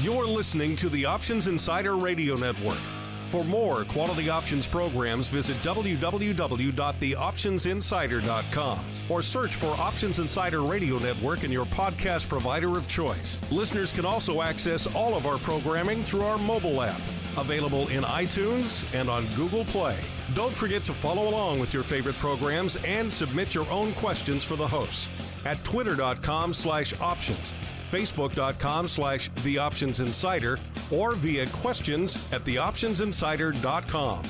You're listening to the Options Insider Radio Network. For more quality options programs, visit www.theoptionsinsider.com or search for Options Insider Radio Network in your podcast provider of choice. Listeners can also access all of our programming through our mobile app, available in iTunes and on Google Play. Don't forget to follow along with your favorite programs and submit your own questions for the hosts at twitter.com/options, facebook.com/theoptionsinsider, or via questions at theoptionsinsider.com.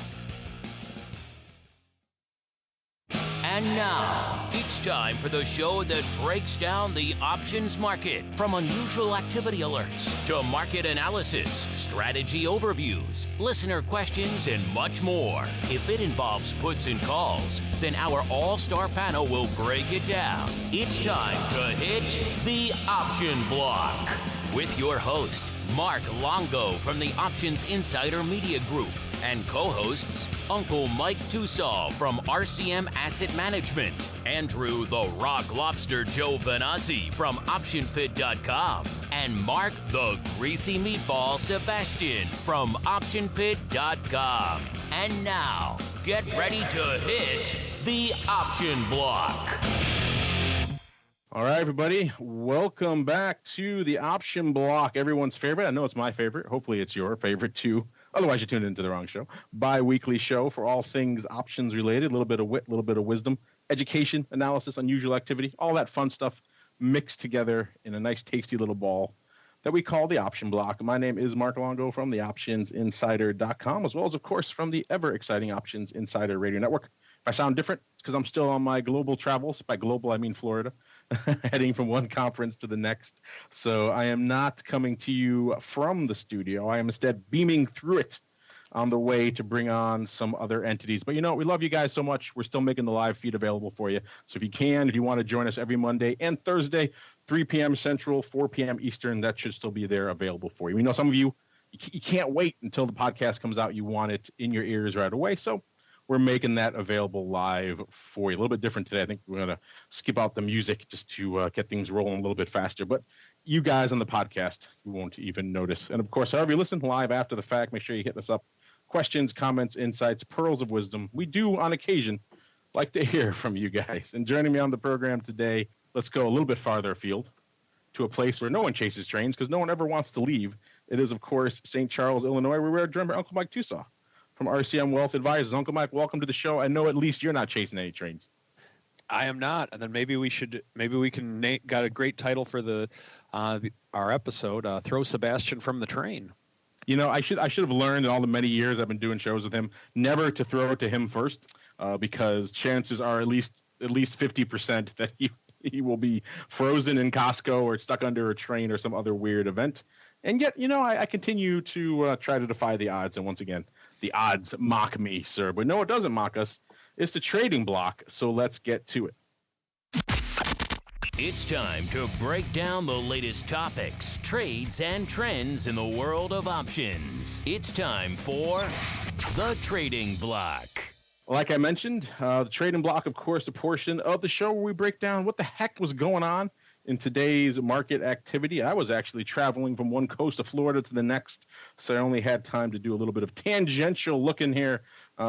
And now, it's time for the show that breaks down the options market, from unusual activity alerts to market analysis, strategy overviews, listener questions, and much more. If it involves puts and calls, then our all-star panel will break it down. It's time to hit the option block with your host, Mark Longo from the Options Insider Media Group, and co-hosts Uncle Mike Tussaw from RCM Asset Management, Andrew the Rock Lobster Joe Vanazzi from OptionPit.com, and Mark the Greasy Meatball Sebastian from OptionPit.com. And now, get ready to hit the option block. All right, everybody, welcome back to the option block, everyone's favorite. I know it's my favorite. Hopefully it's your favorite too. Otherwise, you tuned into the wrong show. Bi-weekly show for all things options related, a little bit of wit, a little bit of wisdom, education, analysis, unusual activity, all that fun stuff mixed together in a nice, tasty little ball that we call the option block. My name is Mark Longo from the OptionsInsider.com, as well as, of course, from the ever-exciting Options Insider Radio Network. If I sound different, it's because I'm still on my global travels. By global, I mean Florida, heading from one conference to the next. So I am not coming to you from the studio. I am instead beaming through it on the way to bring on some other entities. But you know, we love you guys so much. We're still making the live feed available for you. So if you want to join us every Monday and Thursday, 3 p.m. Central, 4 p.m. Eastern, that should still be there available for you. We know some of you can't wait until the podcast comes out. You want it in your ears right away. So we're making that available live for you. A little bit different today. I think we're going to skip out the music just to get things rolling a little bit faster. But you guys on the podcast, you won't even notice. And, of course, however you listen live after the fact, make sure you hit us up. Questions, comments, insights, pearls of wisdom. We do, on occasion, like to hear from you guys. And joining me on the program today, let's go a little bit farther afield to a place where no one chases trains because no one ever wants to leave. It is, of course, St. Charles, Illinois, where we're joined by Uncle Mike Tussaw from RCM Wealth Advisors. Uncle Mike, welcome to the show. I know at least you're not chasing any trains. I am not, and then maybe we can got a great title for our episode. Throw Sebastian from the train. You know, I should have learned in all the many years I've been doing shows with him never to throw it to him first, because chances are at least 50% that he will be frozen in Costco or stuck under a train or some other weird event. And yet, you know, I continue to try to defy the odds. And once again, the odds mock me, sir. But no, it doesn't mock us. It's the trading block. So let's get to it. It's time to break down the latest topics, trades, and trends in the world of options. It's time for the trading block. Like I mentioned, the trading block, of course, a portion of the show where we break down what the heck was going on in today's market activity. I was actually traveling from one coast of Florida to the next, so I only had time to do a little bit of tangential looking here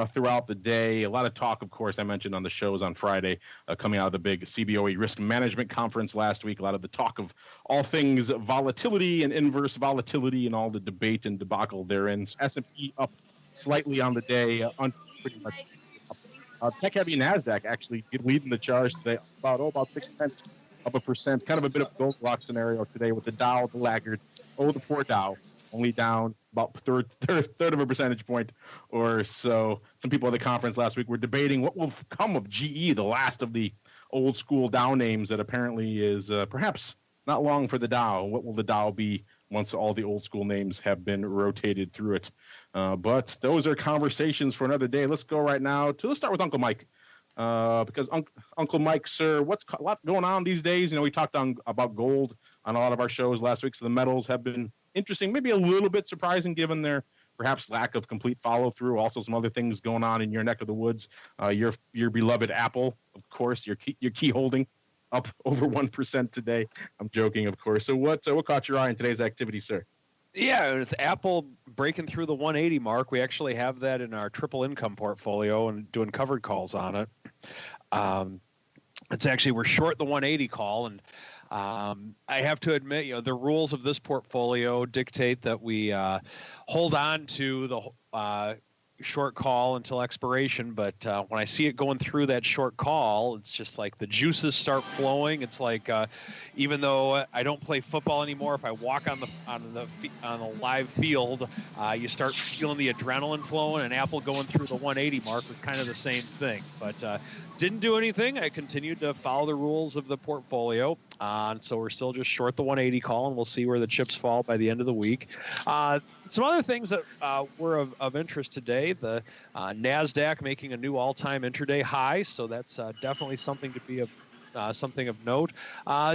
throughout the day. A lot of talk, of course, I mentioned on the shows on Friday, coming out of the big CBOE Risk Management Conference last week. A lot of the talk of all things volatility and inverse volatility and all the debate and debacle therein. S&P up slightly on the day, pretty much. Tech-heavy NASDAQ actually leading the charge today, about 6/10 of a percent. Kind of a bit of a Goldilocks scenario today with the Dow, the laggard. The 4 Dow, only down about third of a percentage point or so. Some people at the conference last week were debating what will come of GE, the last of the old school Dow names that apparently is perhaps not long for the Dow. What will the Dow be once all the old school names have been rotated through it? But those are conversations for another day. Let's go right now let's start with Uncle Mike. Because Uncle Mike, sir, what's a lot going on these days? You know, we talked about gold on a lot of our shows last week, so the metals have been interesting, maybe a little bit surprising given their perhaps lack of complete follow-through. Also, some other things going on in your neck of the woods. Your beloved Apple, of course, your key holding up over 1% today. I'm joking, of course. So what caught your eye in today's activity, sir? Yeah, with Apple breaking through the 180 mark, we actually have that in our triple income portfolio and doing covered calls on it. It's actually, we're short the 180 call, and I have to admit, the rules of this portfolio dictate that we hold on to the short call until expiration. But when I see it going through that short call, it's just like the juices start flowing. It's like even though I don't play football anymore, if I walk on the live field, you start feeling the adrenaline flowing. And Apple going through the 180 mark was kind of the same thing, but didn't do anything. I continued to follow the rules of the portfolio. And so we're still just short the 180 call, and we'll see where the chips fall by the end of the week. Some other things that were of interest today, the NASDAQ making a new all-time intraday high, so that's definitely something to be something of note.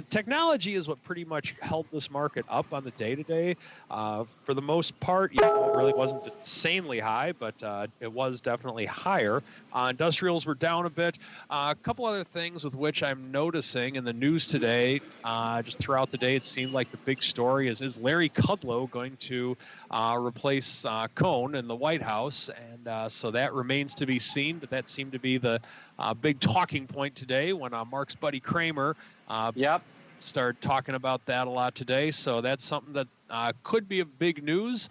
Technology is what pretty much held this market up on the day today. For the most part, it really wasn't insanely high, but it was definitely higher. Industrials were down a bit. A couple other things with which I'm noticing in the news today, just throughout the day, it seemed like the big story is Larry Kudlow going to replace Cohn in the White House? And so that remains to be seen, but that seemed to be the big talking point today when Mark's buddy Kramer started talking about that a lot today. So that's something that could be a big news.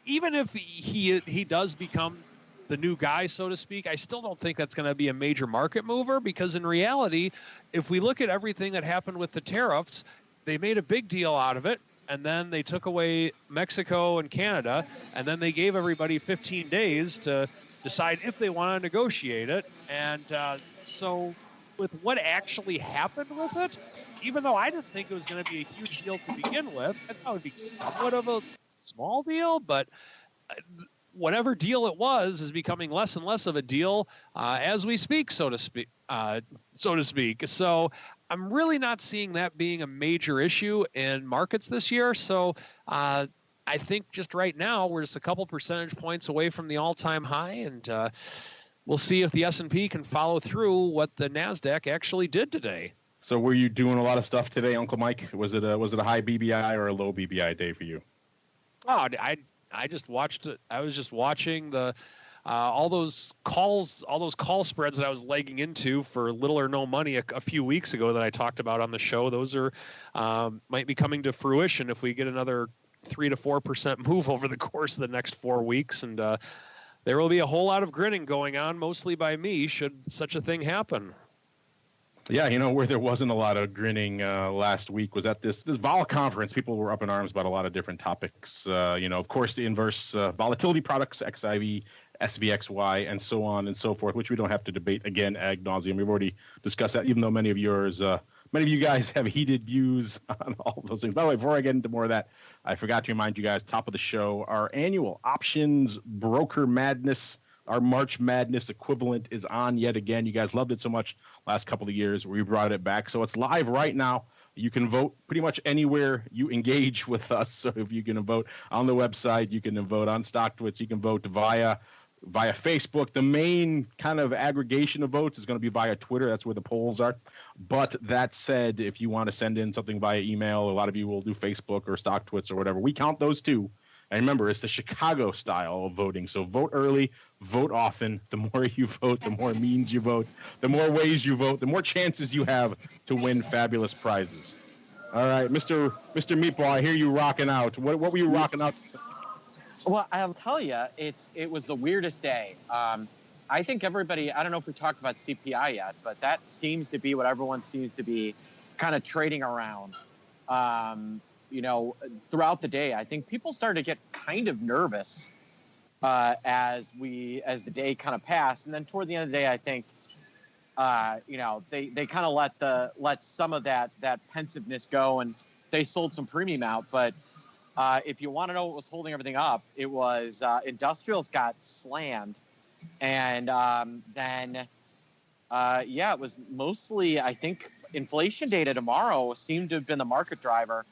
Even if he does become the new guy, so to speak, I still don't think that's going to be a major market mover, because in reality, if we look at everything that happened with the tariffs, they made a big deal out of it, and then they took away Mexico and Canada, and then they gave everybody 15 days to decide if they want to negotiate it. And so with what actually happened with it, even though I didn't think it was going to be a huge deal to begin with, I thought it would be somewhat of a small deal, but whatever deal it was is becoming less and less of a deal as we speak, so to speak. So I'm really not seeing that being a major issue in markets this year. So I think just right now we're just a couple percentage points away from the all-time high, and we'll see if the S&P can follow through what the NASDAQ actually did today. So were you doing a lot of stuff today, Uncle Mike? Was it a high BBI or a low BBI day for you? Oh, I just watched it. I was just watching the all those call spreads that I was legging into for little or no money a few weeks ago that I talked about on the show. Those are might be coming to fruition if we get another 3 to 4% move over the course of the next 4 weeks, and there will be a whole lot of grinning going on, mostly by me, should such a thing happen. Yeah, where there wasn't a lot of grinning last week was at this vol conference. People were up in arms about a lot of different topics. Of course, the inverse volatility products, XIV, SVXY, and so on and so forth, which we don't have to debate again ad nauseum. We've already discussed that, even though many of you guys have heated views on all those things. By the way, before I get into more of that, I forgot to remind you guys, top of the show, our annual Options Broker Madness, our March Madness equivalent, is on yet again. You guys loved it so much last couple of years. We brought it back. So it's live right now. You can vote pretty much anywhere you engage with us. So if you can vote on the website, you can vote on StockTwits, you can vote via Facebook. The main kind of aggregation of votes is going to be via Twitter. That's where the polls are. But that said, if you want to send in something via email, a lot of you will do Facebook or StockTwits or whatever. We count those too. And remember, it's the Chicago style of voting. So vote early, vote often. The more you vote, the more means you vote, the more ways you vote, the more chances you have to win fabulous prizes. All right, Mr. Meatball, I hear you rocking out. What were you rocking out? Well, I'll tell you, it was the weirdest day. I think everybody, I don't know if we talked about CPI yet, but that seems to be what everyone seems to be kind of trading around. Throughout the day, I think people started to get kind of nervous as the day kind of passed, and then toward the end of the day, I think they kind of let some of that pensiveness go, and they sold some premium out. But if you want to know what was holding everything up, it was industrials got slammed, and then it was mostly, I think, inflation data tomorrow seemed to have been the market driver.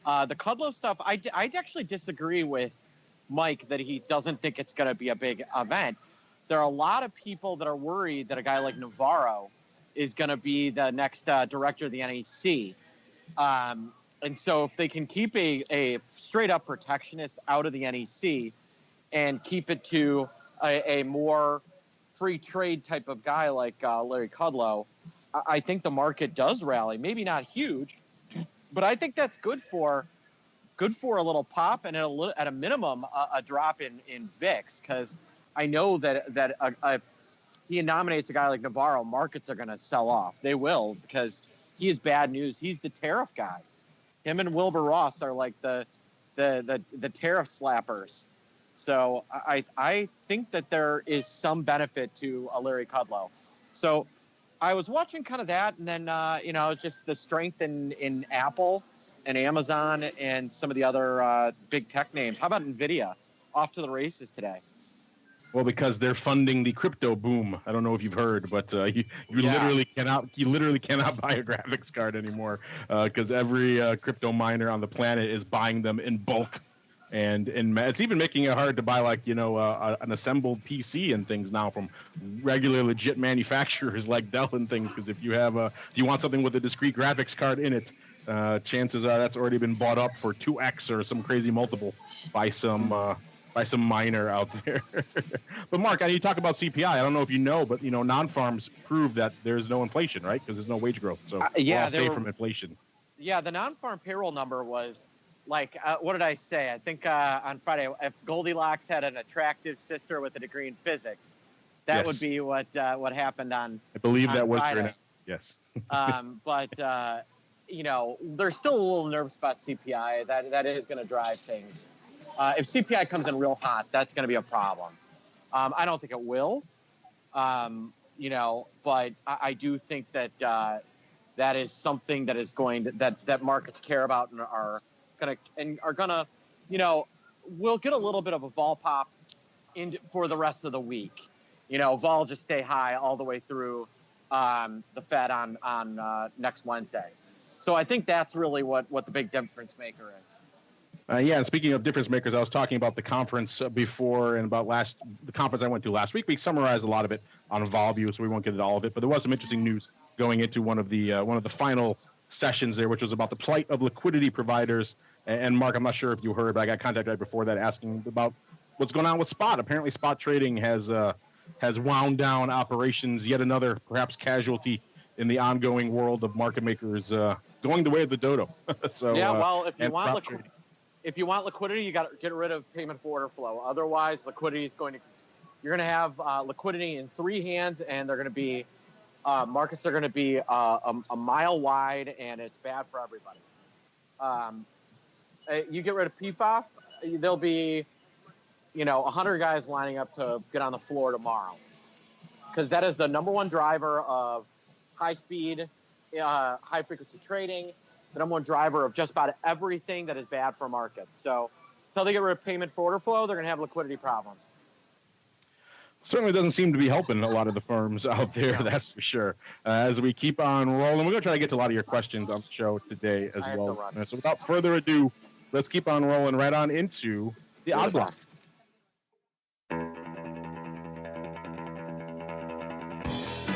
The Kudlow stuff, I actually disagree with Mike that he doesn't think it's going to be a big event. There are a lot of people that are worried that a guy like Navarro is going to be the next director of the NEC. And so if they can keep a straight up protectionist out of the NEC and keep it to a more free trade type of guy like Larry Kudlow, I think the market does rally. Maybe not huge, but I think that's good for a little pop and at a minimum a drop in VIX, because I know that if he nominates a guy like Navarro, markets are going to sell off. They will, because he is bad news. He's the tariff guy. Him and Wilbur Ross are like the tariff slappers. So I think that there is some benefit to a Larry Kudlow. So I was watching kind of that, and then just the strength in Apple and Amazon and some of the other big tech names. How about Nvidia? Off to the races today. Well, because they're funding the crypto boom. I don't know if you've heard, but you literally cannot buy a graphics card anymore, because every crypto miner on the planet is buying them in bulk, and it's even making it hard to buy an assembled PC and things now from regular legit manufacturers like Dell and things. Because if you want something with a discrete graphics card in it, chances are that's already been bought up for 2x or some crazy multiple by some miner out there. But Mark, you talk about CPI. I don't know if you know, but non-farms prove that there's no inflation, right? Because there's no wage growth. So we're all safe from inflation. Yeah, the non-farm payroll number was like, what did I say? I think on Friday, if Goldilocks had an attractive sister with a degree in physics, that would be what happened on. I believe that was Friday. Yes. But they're still a little nervous about CPI. That is going to drive things. If CPI comes in real hot, that's going to be a problem. I don't think it will, but I do think that that is something that is going to, that markets care about and are gonna, we'll get a little bit of a vol pop for the rest of the week. Vol just stay high all the way through the Fed on next Wednesday. So I think that's really what the big difference maker is. And speaking of difference makers, I was talking about the conference before and about the conference I went to last week. We summarized a lot of it on VolView, so we won't get into all of it. But there was some interesting news going into one of the final sessions there, which was about the plight of liquidity providers. And Mark, I'm not sure if you heard, but I got contacted right before that asking about what's going on with spot. Apparently, spot trading has wound down operations. Yet another perhaps casualty in the ongoing world of market makers going the way of the dodo. So if you want liquidity, you got to get rid of payment for order flow. Otherwise, liquidity is you're going to have liquidity in three hands, and they're going to be markets are going to be a mile wide, and it's bad for everybody. You get rid of PFOF, there'll be 100 guys lining up to get on the floor tomorrow, because that is the number one driver of high speed, high frequency trading. The number one driver of just about everything that is bad for markets. So until they get rid of payment for order flow, they're going to have liquidity problems. Certainly doesn't seem to be helping a lot of the firms out there, that's for sure. As we keep on rolling, we're going to try to get to a lot of your questions on the show today as well. So without further ado, let's keep on rolling right on into the odd block.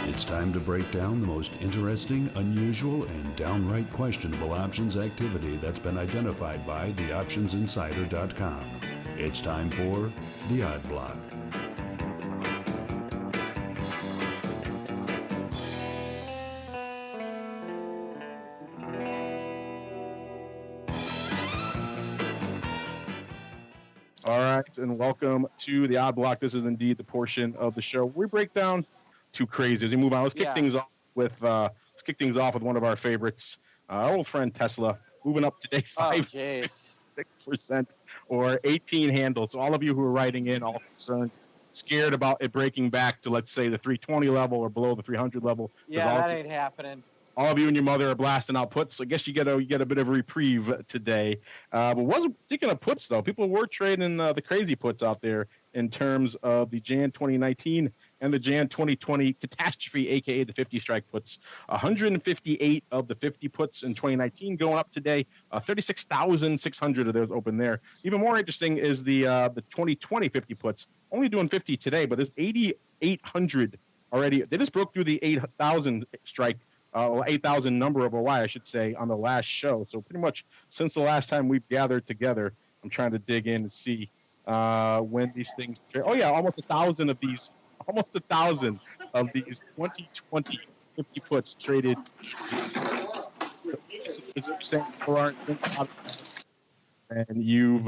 It's time to break down the most interesting, unusual, and downright questionable options activity that's been identified by theoptionsinsider.com. It's time for the Odd Block. All right, and welcome to the Odd Block. This is indeed the portion of the show where we break down too crazy. As we move on, let's kick things off with one of our favorites, our old friend Tesla, moving up today 5.6% or 18 handles. So all of you who are writing in, all concerned, scared about it breaking back to, let's say, the 320 level or below the 300 level. That ain't happening. All of you and your mother are blasting out puts, so I guess you get a bit of a reprieve today. But wasn't speaking of puts though, people were trading the crazy puts out there in terms of the Jan 2019 and the Jan 2020 catastrophe, aka the 50 strike puts. 158 of the 50 puts in 2019 going up today. 36,600 of those open there. Even more interesting is the 2020 50 puts only doing 50 today, but there's 8,800 already. They just broke through the 8,000 strike 8,000 number of OI, I should say, on the last show. So pretty much since the last time we've gathered together, I'm trying to dig in and see when these things. Oh yeah, almost 1,000 of these. Almost 1,000 of these 2020 50 puts traded. It's saying people aren't thinking about it, and you've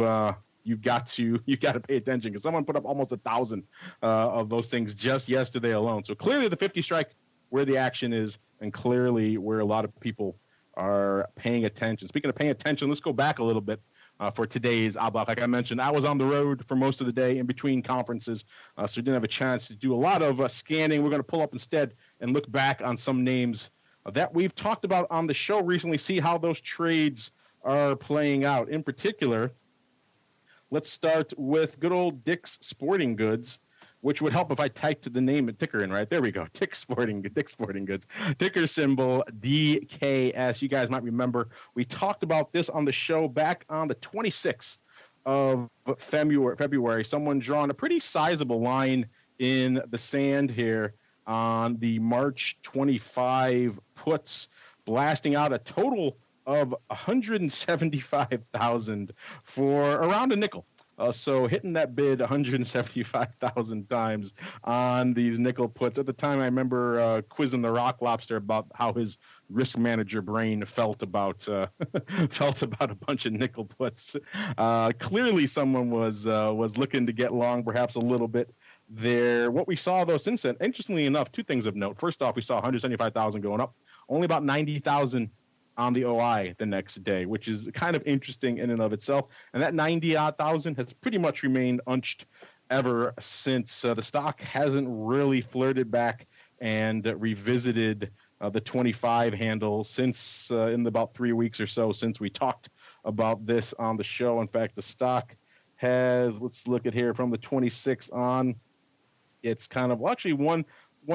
got to pay attention because someone put up almost 1,000 of those things just yesterday alone. So clearly the 50 strike where the action is, and clearly where a lot of people are paying attention. Speaking of paying attention, let's go back a little bit for today's block. Like I mentioned, I was on the road for most of the day in between conferences, so we didn't have a chance to do a lot of scanning. We're going to pull up instead and look back on some names that we've talked about on the show recently, see how those trades are playing out. In particular, let's start with good old Dick's Sporting Goods, which would help if I typed the name and ticker in right. There we go. Dick's Sporting Goods. Ticker symbol DKS. You guys might remember we talked about this on the show back on the 26th of February. Someone drawn a pretty sizable line in the sand here on the March 25 puts, blasting out a total of 175,000 for around a nickel. So hitting that bid 175,000 times on these nickel puts. At the time, I remember quizzing the Rock Lobster about how his risk manager brain felt about a bunch of nickel puts. Clearly, someone was looking to get long, perhaps a little bit there. What we saw though since then, interestingly enough, two things of note. First off, we saw 175,000 going up, only about 90,000 on the OI the next day, which is kind of interesting in and of itself. And that 90,000 has pretty much remained unched ever since. The stock hasn't really flirted back and revisited the 25 handle since in about 3 weeks or so since we talked about this on the show. In fact, the stock has, let's look at here, from the 26th on, it's kind of, well, actually one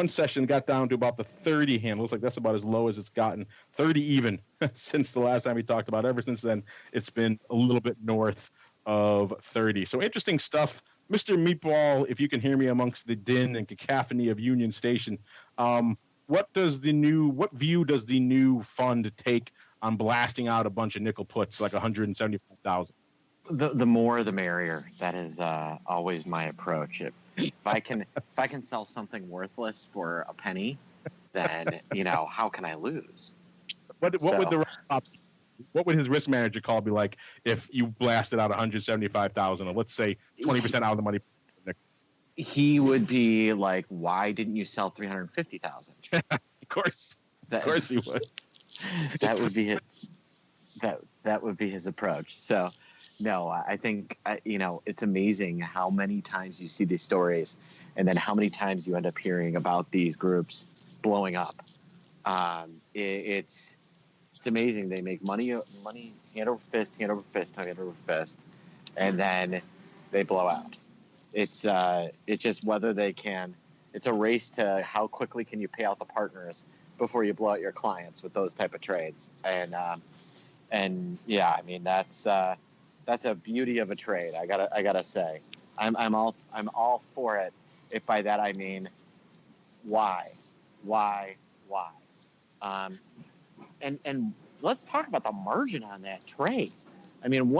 session got down to about the 30 handle. Looks like that's about as low as it's gotten. 30 even since the last time we talked about it. Ever since then, it's been a little bit north of 30. So interesting stuff. Mr. Meatball, if you can hear me amongst the din and cacophony of Union Station, what view does the new fund take on blasting out a bunch of nickel puts like 175,000? The more the merrier. That is always my approach. If I can sell something worthless for a penny, then how can I lose? What would his risk manager call be like if you blasted out 175,000, or let's say 20% out of the money? He would be like, "Why didn't you sell 350,000?" Of course he would. That would be it. That would be his approach. So. No, I think, it's amazing how many times you see these stories and then how many times you end up hearing about these groups blowing up. It's amazing. They make money hand over fist, and then they blow out. It's just whether they can. It's a race to how quickly can you pay out the partners before you blow out your clients with those type of trades. And yeah, I mean, that's a beauty of a trade. I gotta say, I'm all for it. If by that I mean, why? And let's talk about the margin on that trade. I mean,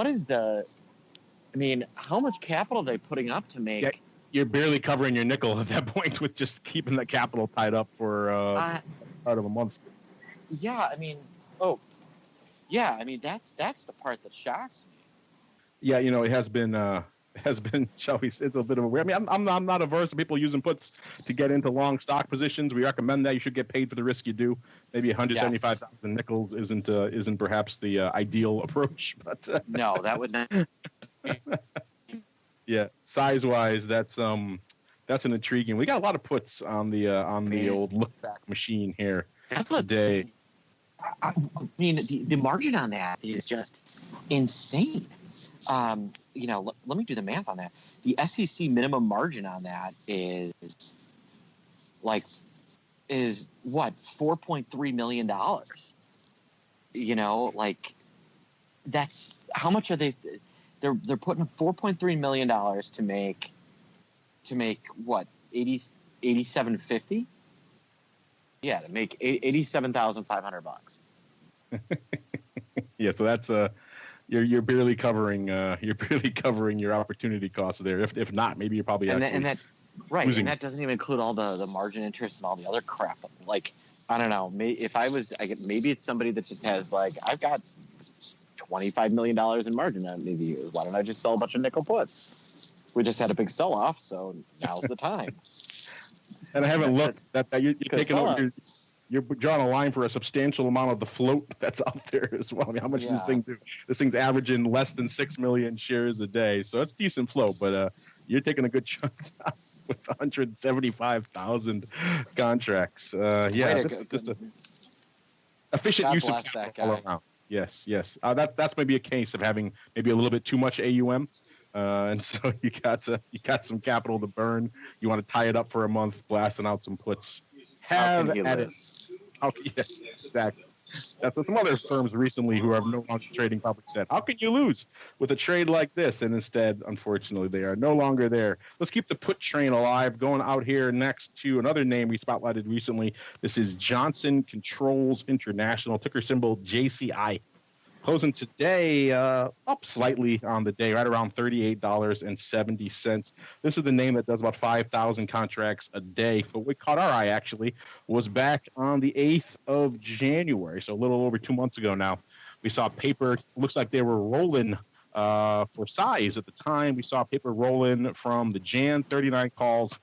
how much capital are they putting up to make? Yeah, you're barely covering your nickel at that point with just keeping the capital tied up for part of a month. Yeah, I mean, that's the part that shocks me. Yeah, it has been, shall we say, it's a bit of a weird. I mean, I'm not averse to people using puts to get into long stock positions. We recommend that. You should get paid for the risk you do. Maybe 175,000 nickels isn't perhaps the ideal approach, but no, that would not. Yeah, size wise, that's an intriguing. We got a lot of puts on the old look back machine here today. I mean, the margin on that is just insane. Let me do the math on that. The SEC minimum margin on that is what, $4.3 million. That's how much are they? They're putting up $4.3 million to make what, 87.50? Yeah, to make $87,500. Yeah, so that's you're barely covering your opportunity costs there. If not, maybe you're probably and actually that right, losing. and that doesn't even include all the margin interest and all the other crap. Like, I don't know, maybe it's somebody that just has like, I've got $25 million in margin on maybe. Why don't I just sell a bunch of nickel puts? We just had a big sell off, so now's the time. And I haven't looked that you're taking over. You're drawing a line for a substantial amount of the float that's out there as well. I mean, how much does this thing do? This thing's averaging less than 6 million shares a day, so it's decent float. But you're taking a good chunk down with 175,000 contracts. This is just a efficient use of capital all around. Yes. That's maybe a case of having maybe a little bit too much AUM. And so you got some capital to burn. You want to tie it up for a month, blasting out some puts. Have at it. Oh, yes, exactly. That's what some other firms recently who are no longer trading public said. How can you lose with a trade like this? And instead, unfortunately, they are no longer there. Let's keep the put train alive. Going out here next to another name we spotlighted recently. This is Johnson Controls International, ticker symbol JCI. Closing today up slightly on the day, right around $38.70. This is the name that does about 5,000 contracts a day. But what caught our eye, actually, was back on the 8th of January, so a little over 2 months ago now. We saw paper, looks like they were rolling for size at the time. We saw paper rolling from the Jan 39 calls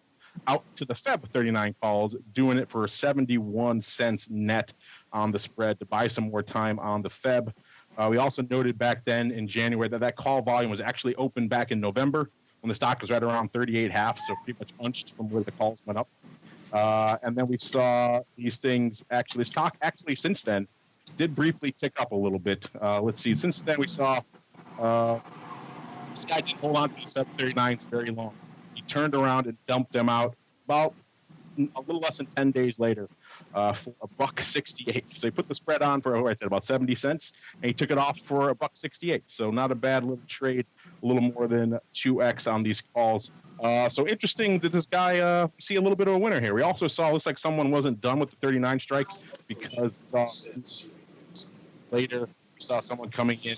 out to the Feb 39 calls, doing it for 71 cents net on the spread to buy some more time on the Feb. We also noted back then in January that call volume was actually open back in November when the stock was right around 38.5, so pretty much unched from where the calls went up. And then we saw these things actually, stock actually since then did briefly tick up a little bit. Let's see, since then we saw this guy didn't hold on to these 739s very long. He turned around and dumped them out about a little less than 10 days later. For $1.68. So he put the spread on for, about 70 cents, and he took it off for $1.68. So not a bad little trade, a little more than 2x on these calls. So interesting that this guy see a little bit of a winner here. We also saw, looks like someone wasn't done with the 39 strike because later we saw someone coming in,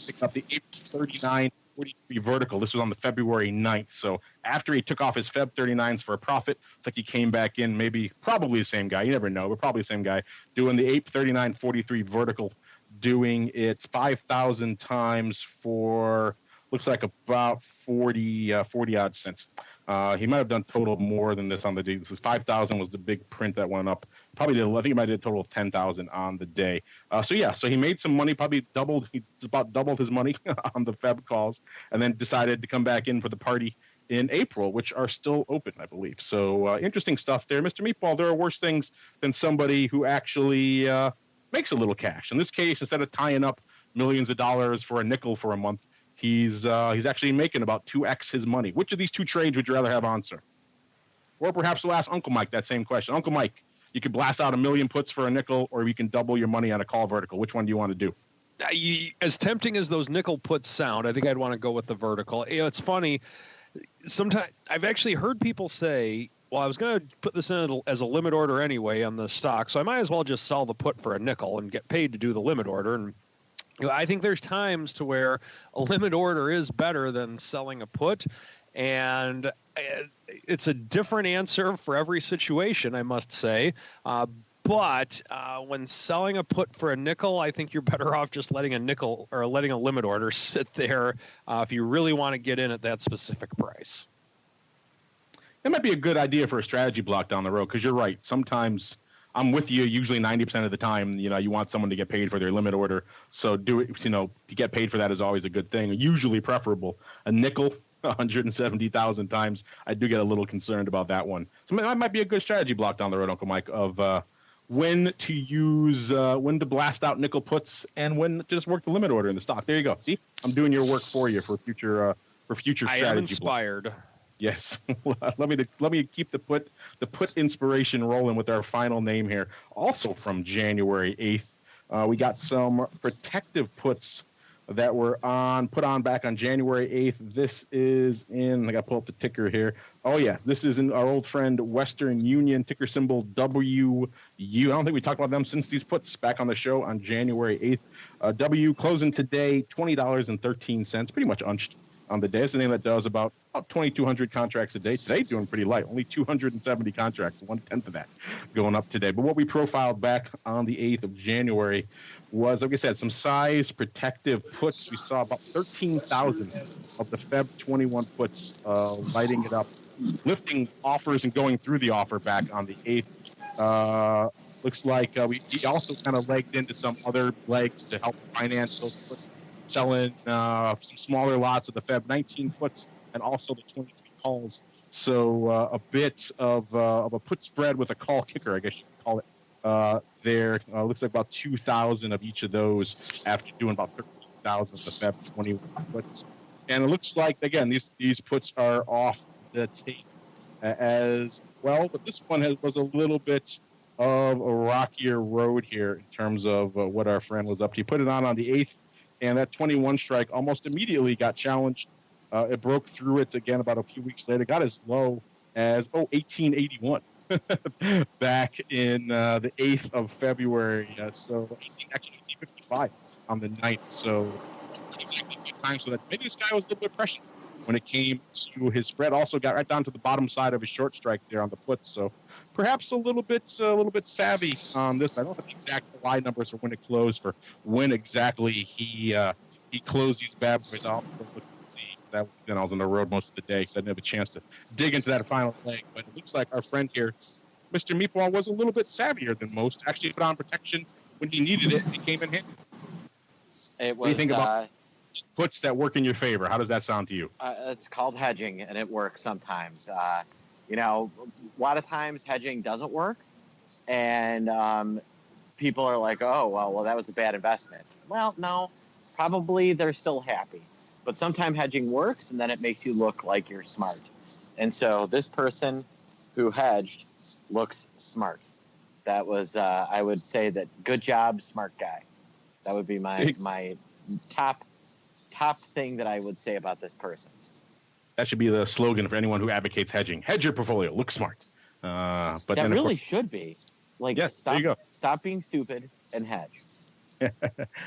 picking up the 839. 43 vertical. This was on the February 9th. So after he took off his Feb 39s for a profit, it's like he came back in, probably the same guy. You never know, but probably the same guy doing the 839.43 vertical, doing it 5,000 times for looks like about 40 odd cents. He might have done total more than this on the day. This is 5,000 was the big print that went up. I think he might have did a total of 10,000 on the day. So he made some money, probably he about doubled his money on the Feb calls, and then decided to come back in for the party in April, which are still open, I believe. So interesting stuff there. Mr. Meatball, there are worse things than somebody who actually makes a little cash. In this case, instead of tying up millions of dollars for a nickel for a month, he's actually making about 2x his money. Which of these two trades would you rather have on, sir? Or perhaps we'll ask Uncle Mike that same question. Uncle Mike, you could blast out 1 million puts for a nickel, or you can double your money on a call vertical. Which one do you want to do? As tempting as those nickel puts sound, I think I'd want to go with the vertical. It's funny. Sometimes I've actually heard people say, well, I was going to put this in as a limit order anyway on the stock, so I might as well just sell the put for a nickel and get paid to do the limit order. And I think there's times to where a limit order is better than selling a put, and it's a different answer for every situation, I must say. But when selling a put for a nickel, I think you're better off just letting a nickel or letting a limit order sit there if you really want to get in at that specific price. It might be a good idea for a strategy block down the road, because you're right. Sometimes I'm with you. Usually 90% of the time, you want someone to get paid for their limit order. So do it, to get paid for that is always a good thing. Usually preferable. A nickel, 170,000 times, I do get a little concerned about that one. So that might be a good strategy block down the road, Uncle Mike, of when to blast out nickel puts and when to just work the limit order in the stock. There you go. See, I'm doing your work for you for future strategy. I am inspired. Block. Yes. let me keep the put inspiration rolling with our final name here. Also from January 8th, we got some protective puts that were put on back on January 8th. This is I got to pull up the ticker here. Oh, yeah, this is in our old friend Western Union, ticker symbol WU. I don't think we talked about them since these puts back on the show on January 8th. W closing today, $20.13, pretty much unched on the day. It's the name that does about 2,200 contracts a day. Today, doing pretty light, only 270 contracts, 1/10 of that going up today. But what we profiled back on the 8th of January was, like I said, some size protective puts. We saw about 13,000 of the Feb 21 puts lighting it up, lifting offers and going through the offer back on the 8th. Looks like we also kind of legged into some other legs to help finance those puts, selling some smaller lots of the Feb 19 puts and also the 23 calls. So a bit of a put spread with a call kicker, I guess you could call it. There looks like about 2,000 of each of those after doing about 13,000 of the Feb 21 puts. And it looks like, again, these puts are off the tape as well. But this one was a little bit of a rockier road here in terms of what our friend was up to. He put it on the 8th, and that 21 strike almost immediately got challenged. It broke through it again about a few weeks later. Got as low as 1881 back in the 8th of February. So actually 1855 on the 9th. So exactly good time. So that maybe this guy was a little bit pressured when it came to his spread. Also got right down to the bottom side of his short strike there on the puts. So perhaps a little bit savvy on this. I don't have the exact line numbers for when it closed, for when exactly he closed these bad boys off. That was then I was on the road most of the day, so I didn't have a chance to dig into that final leg. But it looks like our friend here, Mr. Meatball, was a little bit savvier than most. Actually put on protection when he needed it. It came in handy. It was, what do you think about puts that work in your favor? How does that sound to you? It's called hedging, and it works sometimes. A lot of times hedging doesn't work, and people are like, oh, well, that was a bad investment. Well, no, probably they're still happy. But sometimes hedging works, and then it makes you look like you're smart. And so this person who hedged looks smart. That was, I would say that good job, smart guy. That would be my top thing that I would say about this person. That should be the slogan for anyone who advocates hedging. Hedge your portfolio. Look smart. But that then, really should be. Like, yes, there you go. Stop being stupid and hedge.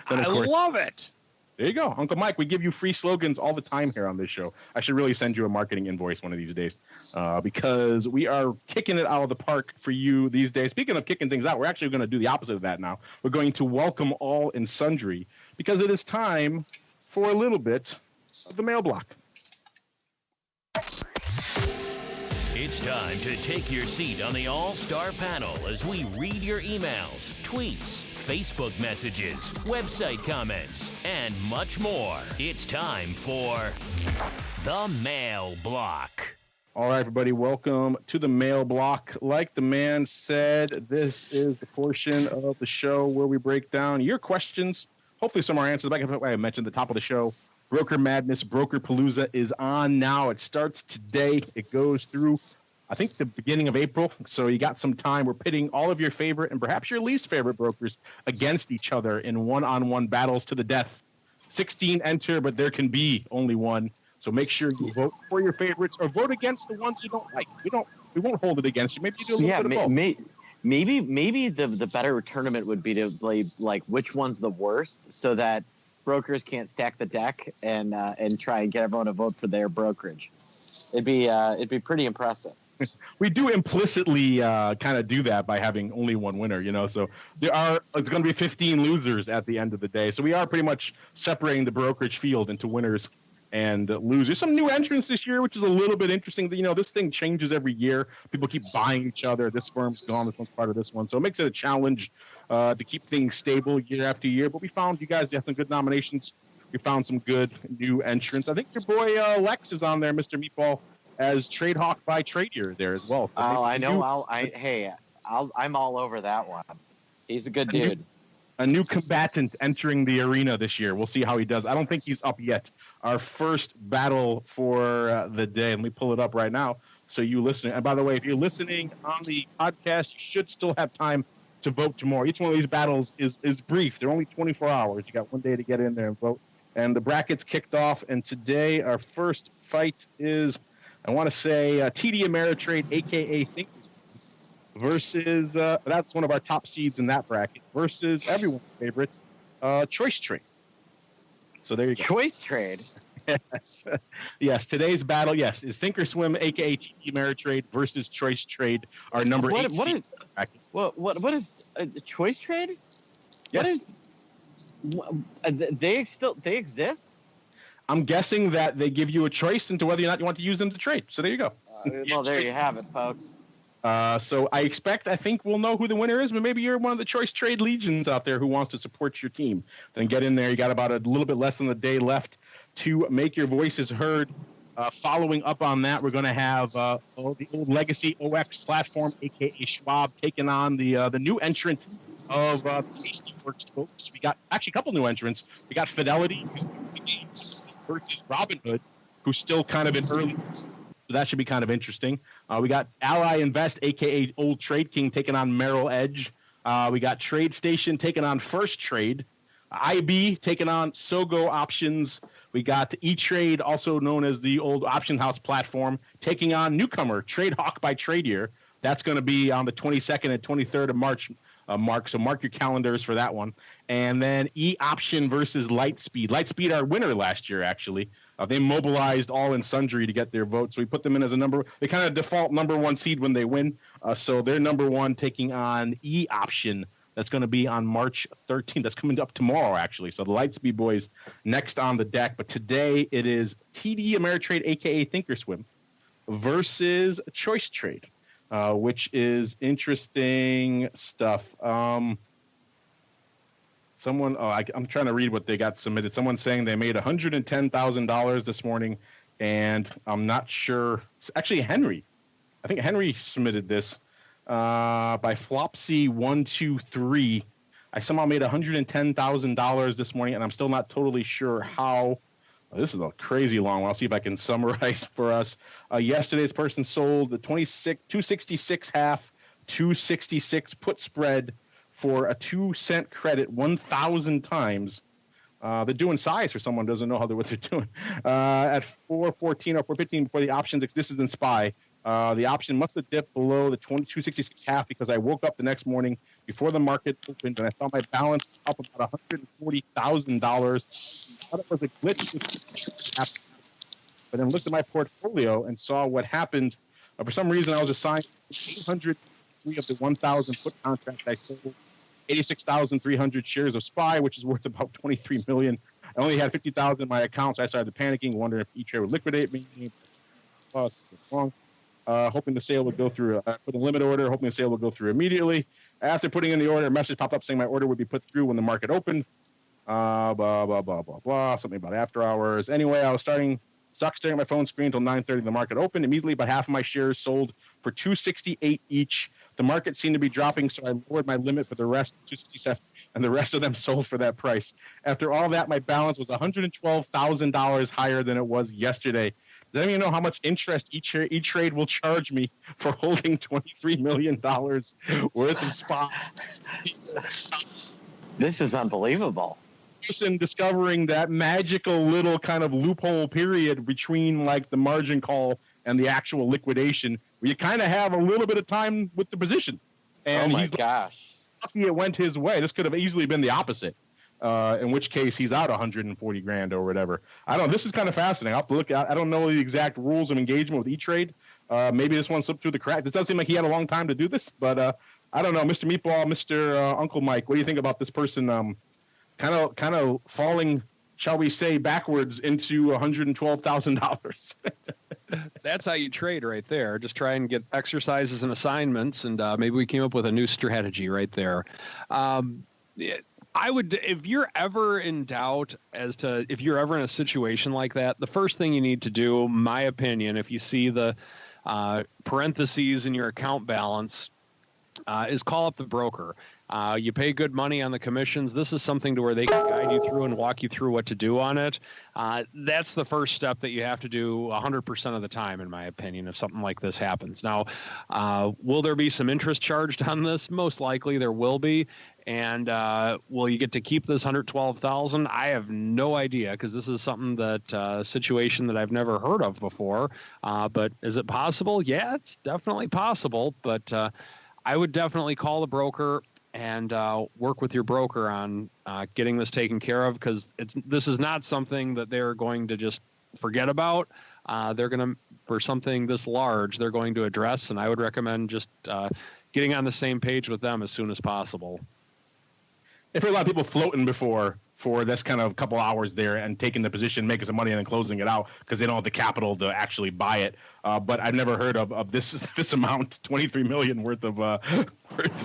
I love it. There you go. Uncle Mike, we give you free slogans all the time here on this show. I should really send you a marketing invoice one of these days because we are kicking it out of the park for you these days. Speaking of kicking things out, we're actually going to do the opposite of that now. We're going to welcome all and sundry because it is time for a little bit of the mail block. It's time to take your seat on the All-Star panel as we read your emails, tweets, Facebook messages, website comments, and much more. It's time for the Mail Block. All right, everybody, welcome to the Mail Block. Like the man said, this is the portion of the show where we break down your questions. Hopefully some are answers. Like I mentioned at the top of the show, Broker Madness, Broker Palooza is on now. It starts today. It goes through, I think, the beginning of April. So you got some time. We're pitting all of your favorite and perhaps your least favorite brokers against each other in one-on-one battles to the death. 16 enter, but there can be only one. So make sure you vote for your favorites or vote against the ones you don't like. We won't hold it against you. Maybe you do a little bit of both. Maybe the better tournament would be to play like which one's the worst, so that brokers can't stack the deck and try and get everyone to vote for their brokerage. It'd be pretty impressive. We do implicitly kind of do that by having only one winner, so it's going to be 15 losers at the end of the day. So we are pretty much separating the brokerage field into winners and losers. Some new entrants this year, which is a little bit interesting. This thing changes every year. People keep buying each other. This firm's gone. This one's part of this one. So it makes it a challenge to keep things stable year after year. But we found you guys have some good nominations. We found some good new entrants. I think your boy Lex is on there, Mr. Meatball, as Trade Hawk by Tradier there as well. So I know. I'm all over that one. He's a good dude. A new combatant entering the arena this year. We'll see how he does. I don't think he's up yet. Our first battle for the day. Let me pull it up right now so you listen. And by the way, if you're listening on the podcast, you should still have time to vote tomorrow. Each one of these battles is brief. They're only 24 hours. You got one day to get in there and vote. And the brackets kicked off. And today our first fight is, I want to say, TD Ameritrade, a.k.a. Think, versus, that's one of our top seeds in that bracket, versus everyone's favorite, Choice Trade. So there you go. Choice Trade? Yes. Yes, today's battle, yes, is Thinkorswim, a.k.a. TD Ameritrade, versus Choice Trade, our number 8 seed. What is Choice Trade? Yes. They exist? I'm guessing that they give you a choice into whether or not you want to use them to trade. So there you go. Well, there you have it, folks. So I think we'll know who the winner is, but maybe you're one of the Choice Trade legions out there who wants to support your team. Then get in there. You got about a little bit less than a day left to make your voices heard. Following up on that, we're going to have the old legacy OX platform, a.k.a. Schwab, taking on the new entrant of Tastyworks, folks. We got actually a couple new entrants. We got Fidelity versus Robinhood, who's still kind of in early. So that should be kind of interesting. We got Ally Invest, a.k.a. Old Trade King, taking on Merrill Edge. We got Trade Station taking on First Trade. IB taking on Sogo Options. We got E-Trade, also known as the old Option House platform, taking on newcomer Trade Hawk by Trade Year. That's going to be on the 22nd and 23rd of March, Mark. So mark your calendars for that one. And then E-Option versus Lightspeed. Lightspeed, our winner last year, actually. They mobilized all and sundry to get their vote. So we put them in as a number. They kind of default number 1 seed when they win. So they're number 1 taking on E-Option. That's going to be on March 13th. That's coming up tomorrow, actually. So the Lightspeed boys next on the deck. But today it is TD Ameritrade, a.k.a. Thinkorswim, versus Choice Trade, which is interesting stuff. I'm trying to read what they got submitted. Someone's saying they made $110,000 this morning, and I'm not sure. It's actually Henry. I think Henry submitted this. By Flopsy123. I somehow made $110,000 this morning, and I'm still not totally sure how. This is a crazy long one. I'll see if I can summarize for us. Yesterday's person sold the 266 half, 266 put spread for a 2-cent credit 1,000 times. They're doing size for someone who doesn't know what they're doing. At 414 or 415 before the options. This is in SPY. The option must have dipped below the 266 half because I woke up the next morning before the market opened and I saw my balance up about $140,000. I thought it was a glitch, but then looked at my portfolio and saw what happened. For some reason, I was assigned 803 of the 1,000 put contract. I sold 86,300 shares of SPY, which is worth about $23 million. I only had 50,000 in my account, so I started panicking, wondering if E-Trade would liquidate me. Wrong. Hoping the sale would go through. Put a limit order, hoping the sale would go through immediately. After putting in the order, a message popped up saying my order would be put through when the market opened. Blah, blah, blah, blah, blah. Something about after hours. Anyway, I was staring at my phone screen until 9:30. The market opened. Immediately, about half of my shares sold for $268 each. The market seemed to be dropping, so I lowered my limit for the rest, $267, and the rest of them sold for that price. After all that, my balance was $112,000 higher than it was yesterday. Does anyone know how much interest E-Trade will charge me for holding $23 million worth of SPY? This is unbelievable. Person discovering that magical little kind of loophole period between like the margin call and the actual liquidation, where you kind of have a little bit of time with the position. And oh my gosh. Lucky it went his way. This could have easily been the opposite. In which case he's out 140 grand or whatever. I don't know. This is kind of fascinating. I'll have to look at. I don't know the exact rules of engagement with E-Trade. Maybe this one slipped through the cracks. It does seem like he had a long time to do this, but I don't know. Mr. Meatball, Mr. Uncle Mike, what do you think about this person kind of falling, shall we say, backwards into $112,000? That's how you trade right there. Just try and get exercises and assignments, and maybe we came up with a new strategy right there. I would, if you're ever in doubt as to if you're ever in a situation like that, the first thing you need to do, my opinion, if you see the parentheses in your account balance, is call up the broker. You pay good money on the commissions. This is something to where they can guide you through and walk you through what to do on it. That's the first step that you have to do 100% of the time, in my opinion, if something like this happens. Now, will there be some interest charged on this? Most likely there will be. And will you get to keep this 112,000? I have no idea, because this is something that situation that I've never heard of before. But is it possible? Yeah, it's definitely possible. But I would definitely call the broker and work with your broker on getting this taken care of, because this is not something that they're going to just forget about. They're going to, for something this large, they're going to address, and I would recommend just getting on the same page with them as soon as possible. I've heard a lot of people floating before for this kind of couple hours there and taking the position, making some money, and then closing it out because they don't have the capital to actually buy it. But I've never heard of this amount, 23 million worth of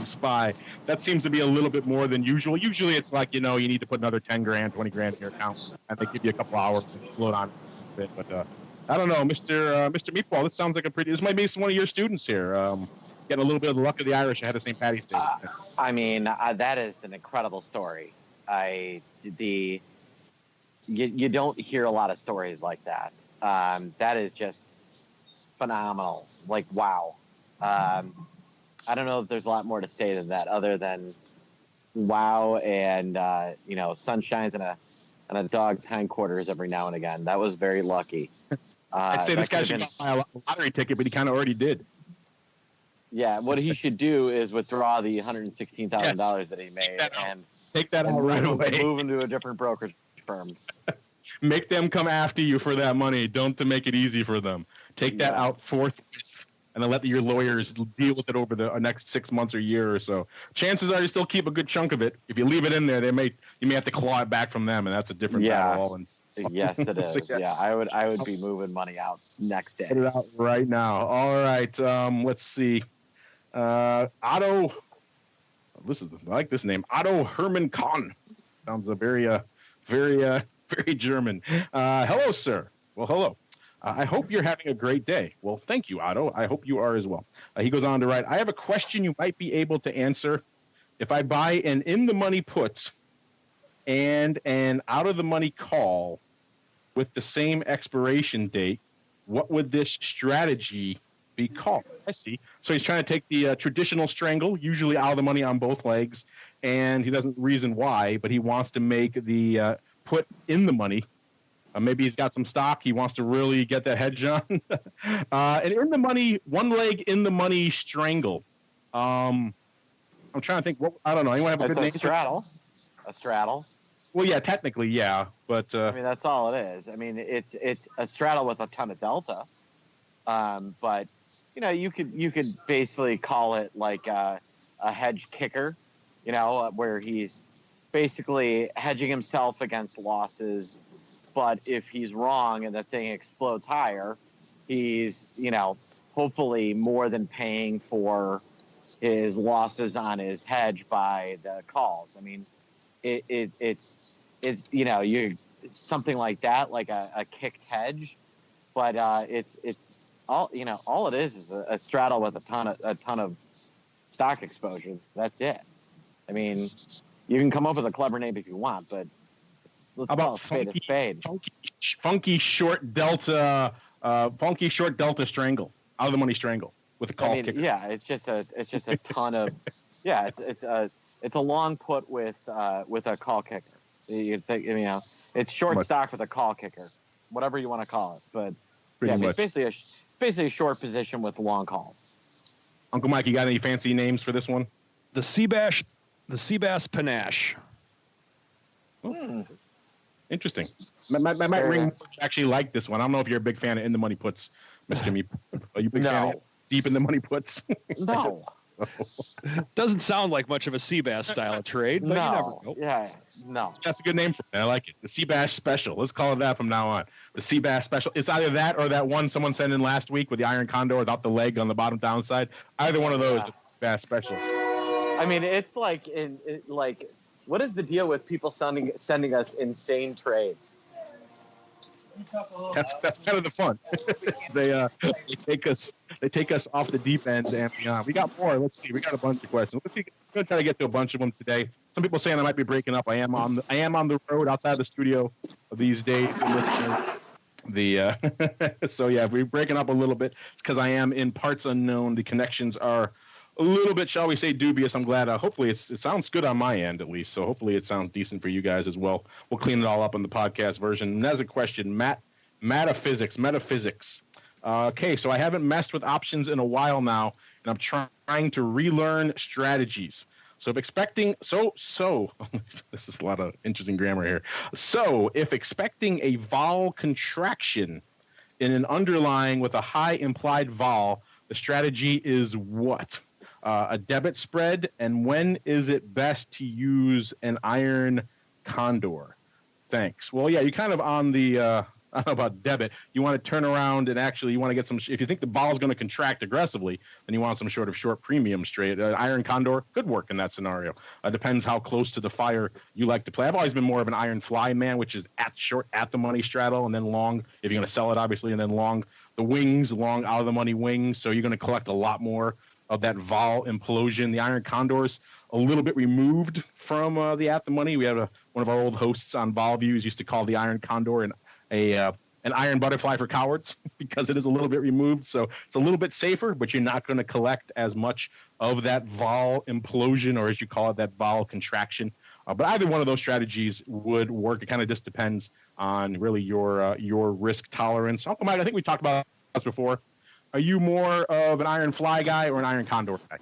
SPY. That seems to be a little bit more than usual. Usually it's like, you need to put another 10 grand, 20 grand in your account, and they give you a couple hours to float on a bit. But I don't know, Mr. Meatball, this sounds like this might be one of your students here. Getting a little bit of the luck of the Irish ahead of St. Patty's Day. I mean, that is an incredible story. You don't hear a lot of stories like that. That is just phenomenal. Like, wow. I don't know if there's a lot more to say than that, other than wow, and sun shines in a dog's hindquarters every now and again. That was very lucky. I'd say this guy should buy a lottery ticket, but he kind of already did. Yeah, what he should do is withdraw the $116,000 that he made and take that out right away. Move into a different brokerage firm. Make them come after you for that money. Don't make it easy for them. Take that out forthwith, and then let your lawyers deal with it over the next 6 months or year or so. Chances are you still keep a good chunk of it. If you leave it in there, you may have to claw it back from them, and that's a different battle. And yes, it is. So, I would be moving money out next day. Put it out right now. All right. Let's see. Otto. I like this name. Otto Herman Kahn. Sounds very German. Hello, sir. Well, hello. I hope you're having a great day. Well, thank you, Otto. I hope you are as well. He goes on to write, I have a question you might be able to answer. If I buy an in-the-money put and an out-of-the-money call with the same expiration date, what would this strategy be called? I see. So he's trying to take the traditional strangle, usually out of the money on both legs, and he doesn't reason why, but he wants to make the put in the money. Maybe he's got some stock. He wants to really get that hedge on. And in the money, one leg in the money strangle. I'm trying to think. I don't know. Anyone have a good name? Straddle. A straddle. Well, yeah, technically, yeah, but I mean, that's all it is. I mean, it's a straddle with a ton of delta. But you could basically call it like a hedge kicker. Where he's basically hedging himself against losses. But if he's wrong and the thing explodes higher, he's, hopefully more than paying for his losses on his hedge by the calls. I mean, it's you something like that, like a kicked hedge, but it's all all it is a straddle with a ton of stock exposure. That's it. I mean, you can come up with a clever name if you want, but let's call it spade. Funky short delta strangle, out of the money strangle with a call kicker. Yeah, it's just a ton of it's a long put with a call kicker. You think it's short stock with a call kicker, whatever you want to call it. But basically a short position with long calls. Uncle Mike, you got any fancy names for this one? The Seabass Panache. Interesting. My ring actually like this one. I don't know if you're a big fan of in the money puts, Mr. Meep. Are you a big fan of deep in the money puts? No. Doesn't sound like much of a Seabass style of trade, but you never know. Yeah, no. That's a good name for it. I like it. The Seabass Special. Let's call it that from now on. The Seabass Special. It's either that or that one someone sent in last week with the Iron Condor without the leg on the bottom downside. Either one of those is Seabass Special. I mean, it's like what is the deal with people sending us insane trades? That's kind of the fun. they take us off the deep end and beyond. We got more. Let's see. We got a bunch of questions. Let's see. I'm gonna try to get to a bunch of them today. Some people saying I might be breaking up. I am on the road outside the studio these days. So yeah, if we're breaking up a little bit, it's because I am in parts unknown. The connections are a little bit, shall we say, dubious. I'm glad. Hopefully, it sounds good on my end at least. So hopefully, it sounds decent for you guys as well. We'll clean it all up on the podcast version. And as a question, metaphysics. Okay, so I haven't messed with options in a while now, and I'm trying to relearn strategies. So if expecting this is a lot of interesting grammar here. So if expecting a vol contraction in an underlying with a high implied vol, the strategy is what? A debit spread, and when is it best to use an iron condor? Thanks. Well, yeah, you're kind of on the I don't know about debit. You want to turn around and actually you want to get some. If you think the ball is going to contract aggressively, then you want some sort of short premium straight. Iron condor could work in that scenario. Depends how close to the fire you like to play. I've always been more of an iron fly man, which is at the money straddle, and then long if you're going to sell it, obviously, and then long the wings, long out of the money wings. So you're going to collect a lot more of that vol implosion. The iron condor's a little bit removed from the at the money. We have one of our old hosts on VolView used to call the iron condor an iron butterfly for cowards because it is a little bit removed. So it's a little bit safer, but you're not going to collect as much of that vol implosion, or as you call it, that vol contraction. But either one of those strategies would work. It kind of just depends on really your risk tolerance. Uncle Mike, I think we talked about this before. Are you more of an iron fly guy or an iron condor guy?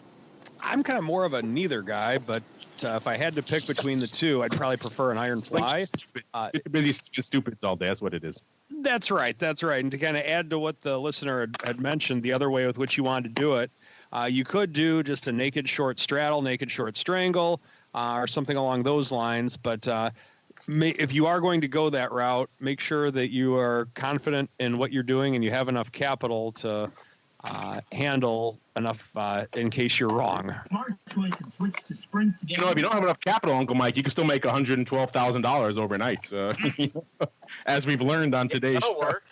I'm kind of more of a neither guy, but if I had to pick between the two, I'd probably prefer an iron fly. You're busy stupids all day. That's what it is. That's right. And to kind of add to what the listener had mentioned, the other way with which you wanted to do it, you could do just a naked short straddle, naked short strangle, or something along those lines. But if you are going to go that route, make sure that you are confident in what you're doing and you have enough capital to handle enough in case you're wrong. You know, if you don't have enough capital, Uncle Mike, you can still make $112,000 overnight, as we've learned on today's show. Work.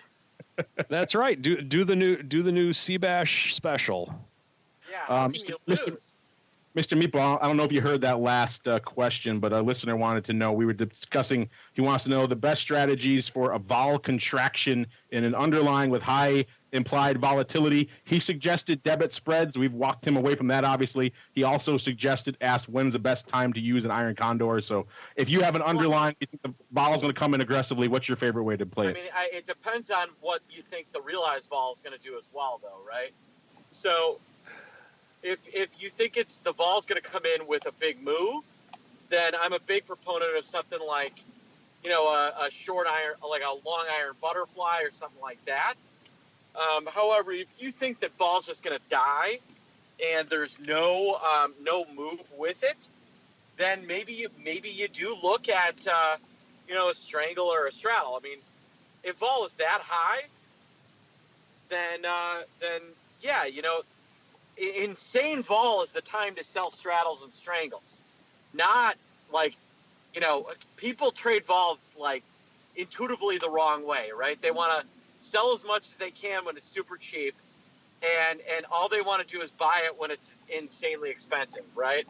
That's right. Do the new CBASH special. Yeah. Mr. Meatball, I don't know if you heard that last question, but a listener wanted to know. We were discussing. He wants to know the best strategies for a vol contraction in an underlying with high implied volatility. He suggested debit spreads. We've walked him away from that, obviously. He also asked when's the best time to use an iron condor. So if you have an underlying, you think the vol is going to come in aggressively, what's your favorite way to play it? I mean, it depends on what you think the realized vol is going to do as well, though, right? So if you think the vol's going to come in with a big move, then I'm a big proponent of something like, a short iron, like a long iron butterfly or something like that. However, if you think that vol's just going to die and there's no move with it, then maybe you do look at a strangle or a straddle. I mean, if vol is that high, then yeah, insane vol is the time to sell straddles and strangles. Not like, people trade vol like intuitively the wrong way, right? They want to sell as much as they can when it's super cheap, and all they want to do is buy it when it's insanely expensive, right?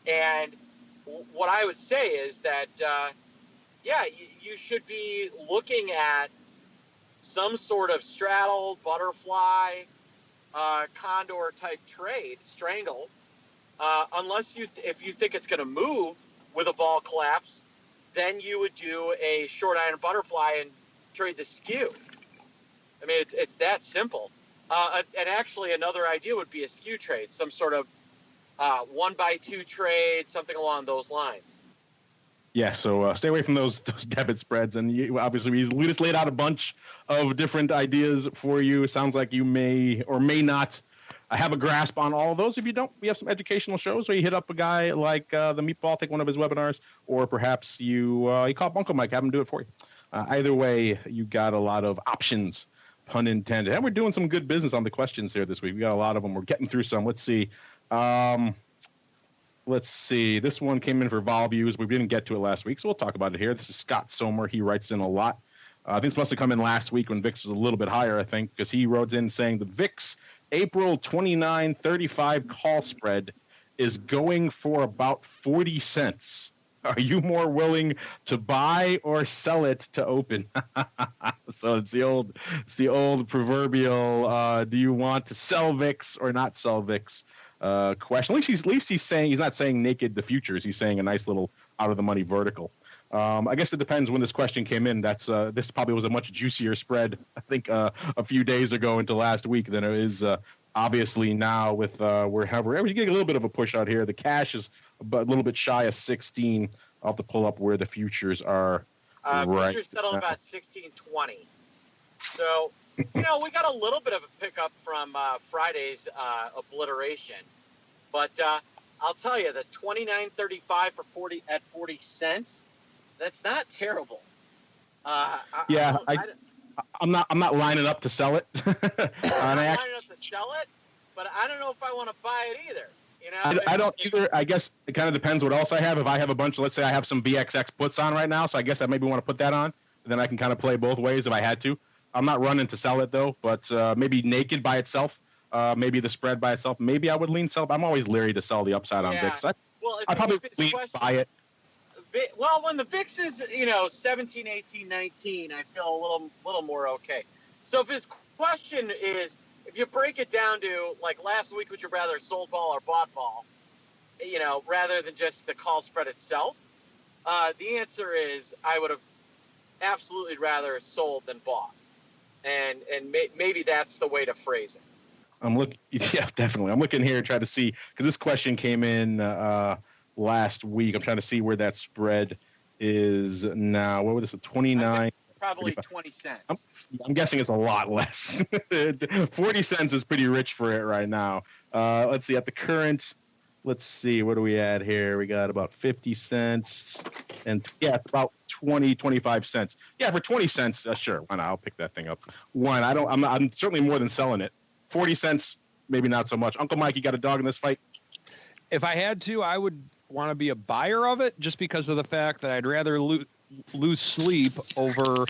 And what I would say is that, you should be looking at some sort of straddle, butterfly, condor type trade, strangle, if you think it's going to move with a vol collapse, then you would do a short iron butterfly and trade the skew. I mean, it's that simple. And actually, another idea would be a skew trade, some sort of 1x2 trade, something along those lines. Yeah, so stay away from those debit spreads. And obviously, we just laid out a bunch of different ideas for you. It sounds like you may or may not have a grasp on all of those. If you don't, we have some educational shows where you hit up a guy like the Meatball, take one of his webinars, or perhaps you call Uncle Mike, have him do it for you. Either way, you got a lot of options, pun intended. And we're doing some good business on the questions here this week. We got a lot of them. We're getting through some. Let's see. This one came in for VolViews. We didn't get to it last week, so we'll talk about it here. This is Scott Somer. He writes in a lot. This must have come in last week when VIX was a little bit higher, I think, because he wrote in saying the VIX April 29.35 call spread is going for about 40 cents. Are you more willing to buy or sell it to open? So it's the old proverbial, do you want to sell VIX or not sell VIX? question. At least he's saying, he's not saying naked the futures. He's saying a nice little out of the money vertical. I guess it depends when this question came in. This probably was a much juicier spread, I think, a few days ago into last week than it is obviously now with wherever you get a little bit of a push out here. The cash is a little bit shy of 16. I'll have to pull up where the futures are. Right. Futures settled about 16.20. So, we got a little bit of a pickup from Friday's obliteration, but I'll tell you, the 29.35 for 40 cents. That's not terrible. I'm not lining up to sell it. I'm not lining up to sell it, but I don't know if I want to buy it either. I don't either. I guess it kind of depends what else I have. If I have a bunch, let's say I have some VXX puts on right now, so I guess I maybe want to put that on. Then I can kind of play both ways if I had to. I'm not running to sell it though, but maybe naked by itself, maybe the spread by itself. Maybe I would lean sell. I'm always leery to sell the upside on VIX. I probably lean buy it. Well, when the VIX is 17, 18, 19, I feel a little more okay. So if his question is, if you break it down to like last week, would you rather sold vol or bought vol, rather than just the call spread itself? The answer is I would have absolutely rather sold than bought, and maybe that's the way to phrase it. Yeah, definitely. I'm looking here, trying to see, because this question came in last week. I'm trying to see where that spread is now. What was it? 29. Probably 20 cents. I'm guessing it's a lot less. 40 cents is pretty rich for it right now. Let's see. At the current, let's see. What do we add here? We got about 50 cents. And yeah, it's about 20, 25 cents. Yeah, for 20 cents, sure. Why not? I'll pick that thing up. I'm certainly more than selling it. 40 cents, maybe not so much. Uncle Mike, you got a dog in this fight? If I had to, I would want to be a buyer of it just because of the fact that I'd rather lose sleep over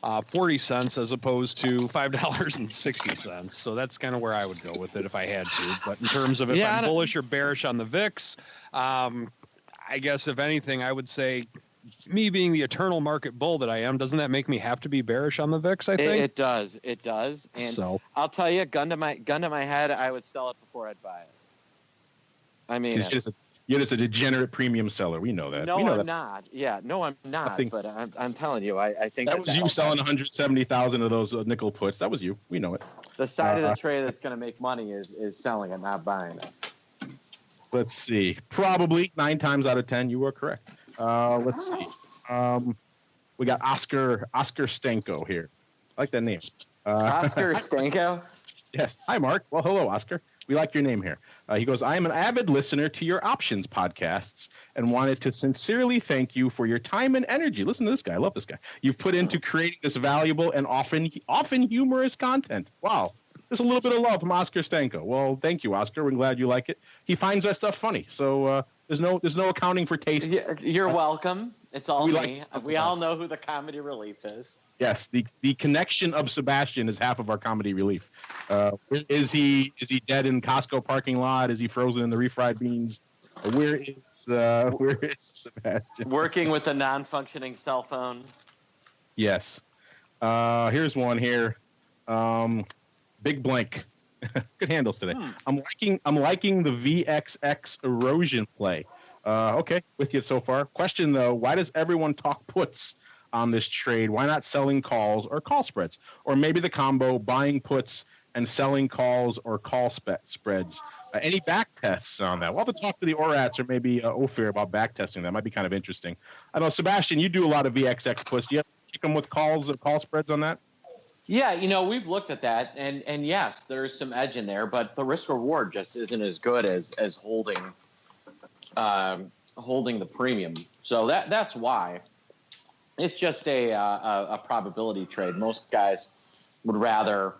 40 cents as opposed to $5.60. So that's kind of where I would go with it if I had to. But in terms of if I'm bullish or bearish on the VIX, I guess if anything, I would say me being the eternal market bull that I am, doesn't that make me have to be bearish on the VIX, I think? It does. And so, I'll tell you, gun to my head, I would sell it before I'd buy it. I mean, you're just a degenerate premium seller. We know that. No, I'm not. Yeah, no, I'm not. But I'm telling you, I think that was you selling 170,000 of those nickel puts. That was you. We know it. The side of the trade that's going to make money is selling it, not buying it. Let's see. Probably 9 times out of 10, you are correct. Let's see. We got Oscar Stanko here. I like that name. Oscar Stanko? Yes. Hi, Mark. Well, hello, Oscar. We like your name here. He goes, I am an avid listener to your options podcasts and wanted to sincerely thank you for your time and energy. Listen to this guy. I love this guy. You've put into creating this valuable and often humorous content. Wow. There's a little bit of love from Oscar Stanko. Well, thank you, Oscar. We're glad you like it. He finds our stuff funny. So there's no accounting for taste. You're welcome. It's all me. We all know who the comedy relief is. Yes, the connection of Sebastian is half of our comedy relief. Is he dead in Costco parking lot? Is he frozen in the refried beans? Where is Sebastian? Working with a non-functioning cell phone. Yes. Here's one here. Big blank. Good handles today. I'm liking the VXX erosion play. Okay, with you so far. Question though, why does everyone talk puts on this trade? Why not selling calls or call spreads? Or maybe the combo buying puts and selling calls or call spreads. Any back tests on that? We'll have to talk to the ORATs or maybe Ophir about back testing. That might be kind of interesting. I know, Sebastian, you do a lot of VXX puts. Do you have to check them with calls or call spreads on that? Yeah, we've looked at that, and yes, there's some edge in there, but the risk reward just isn't as good as holding the premium. So that's why. It's just a probability trade. Most guys would rather,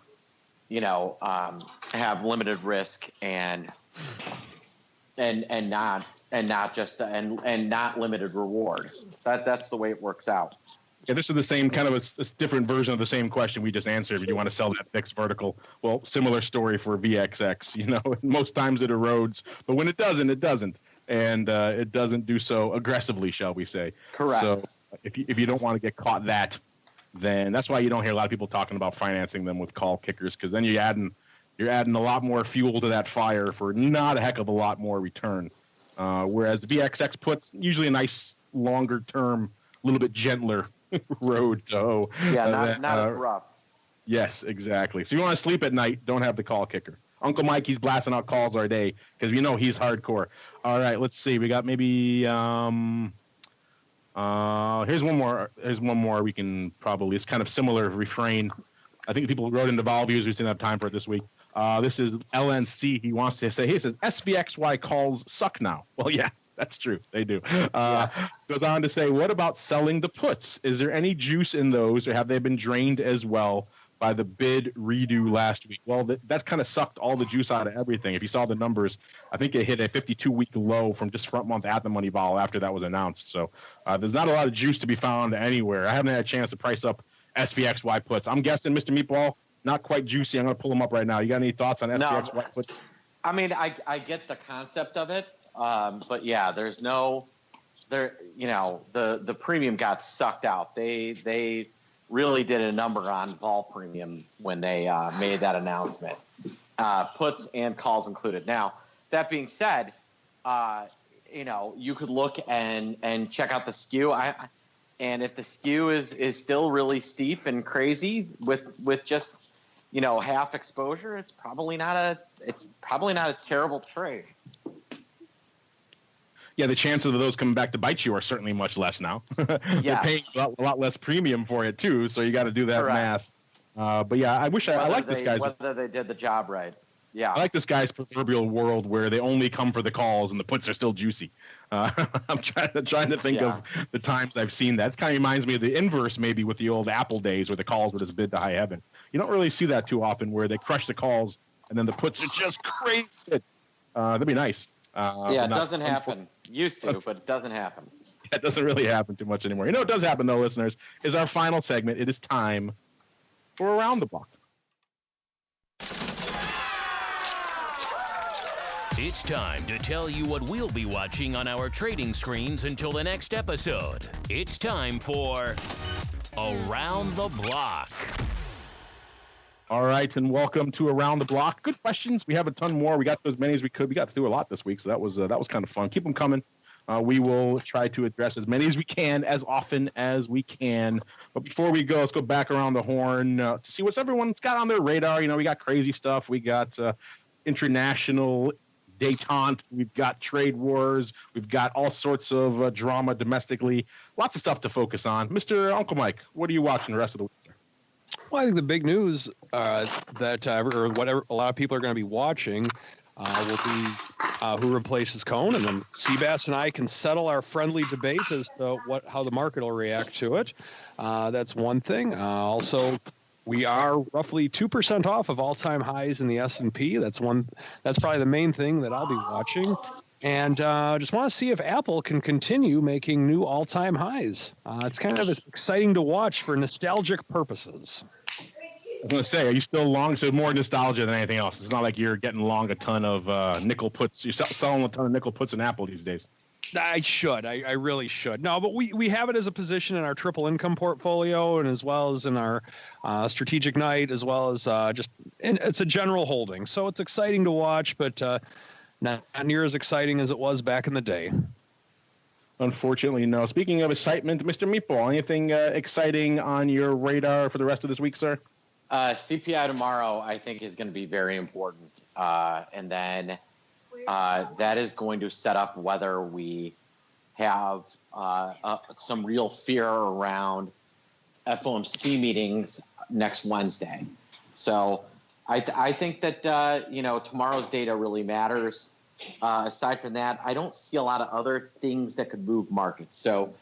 have limited risk and not limited reward. That's the way it works out. Yeah, this is the same kind of a different version of the same question we just answered. If you want to sell that VIX vertical, well, similar story for VXX. Most times it erodes, but when it doesn't, it doesn't, and it doesn't do so aggressively, shall we say? Correct. So if you don't want to get caught then that's why you don't hear a lot of people talking about financing them with call kickers, because then you're adding you're adding a lot more fuel to that fire for not a heck of a lot more return. Whereas the VXX puts usually a nice longer term, a little bit gentler road to hoe. Yeah, not as rough. Yes, exactly. So you want to sleep at night, don't have the call kicker. Uncle Mike, he's blasting out calls our day because we know he's hardcore. All right, let's see. We got maybe here's one more. Here's one more we can probably. It's kind of similar refrain. I think people wrote into VolViews. We didn't have time for it this week. This is LNC. He wants to say, he says, SVXY calls suck now. Well, yeah, that's true. They do. Yes. Goes on to say, what about selling the puts? Is there any juice in those, or have they been drained as well by the bid redo last week? Well, that kind of sucked all the juice out of everything. If you saw the numbers, I think it hit a 52-week low from just front month at the money vol after that was announced. So there's not a lot of juice to be found anywhere. I haven't had a chance to price up SVXY puts. I'm guessing, Mr. Meatball, not quite juicy. I'm going to pull them up right now. You got any thoughts on SVXY puts? I mean, I get the concept of it, but yeah, there's no, the premium got sucked out. They really did a number on vol premium when they made that announcement, puts and calls included. Now, that being said, you could look and check out the skew. And if the skew is still really steep and crazy with just half exposure, it's probably not a terrible trade. Yeah, the chances of those coming back to bite you are certainly much less now. They're paying a lot less premium for it too, so you got to do that math. But yeah, I wish I like this guy's. Whether they did the job right. Yeah, I like this guy's proverbial world where they only come for the calls and the puts are still juicy. I'm trying to think of the times I've seen that. It kind of reminds me of the inverse, maybe with the old Apple days where the calls were just bid to high heaven. You don't really see that too often, where they crush the calls and then the puts are just crazy. That'd be nice. It doesn't happen. Used to, but it doesn't happen. It doesn't really happen too much anymore. What does happen, though, listeners, is our final segment. It is time for Around the Block. It's time to tell you what we'll be watching on our trading screens until the next episode. It's time for Around the Block. All right, and welcome to Around the Block. Good questions. We have a ton more. We got through as many as we could. We got through a lot this week, so that was kind of fun. Keep them coming. We will try to address as many as we can, as often as we can. But before we go, let's go back around the horn to see what's everyone's got on their radar. We got crazy stuff. We got international détente. We've got trade wars. We've got all sorts of drama domestically. Lots of stuff to focus on. Mr. Uncle Mike, what are you watching the rest of the week? Well, I think the big news or whatever a lot of people are going to be watching will be who replaces Cohn, and then Seabass and I can settle our friendly debate as to how the market will react to it. That's one thing. Also, we are roughly 2% off of all-time highs in the S&P. That's probably the main thing that I'll be watching. And just want to see if Apple can continue making new all-time highs. It's kind of exciting to watch for nostalgic purposes. I was going to say, are you still long? So more nostalgia than anything else. It's not like you're getting long a ton of nickel puts. You're selling a ton of nickel puts in Apple these days. I should. I really should. No, but we have it as a position in our triple income portfolio, and as well as in our strategic night, as well as it's a general holding. So it's exciting to watch, but not near as exciting as it was back in the day. Unfortunately, no. Speaking of excitement, Mr. Meatball, anything exciting on your radar for the rest of this week, sir? CPI tomorrow, I think, is going to be very important. And then that is going to set up whether we have some real fear around FOMC meetings next Wednesday. So I think that, tomorrow's data really matters. Aside from that, I don't see a lot of other things that could move markets. So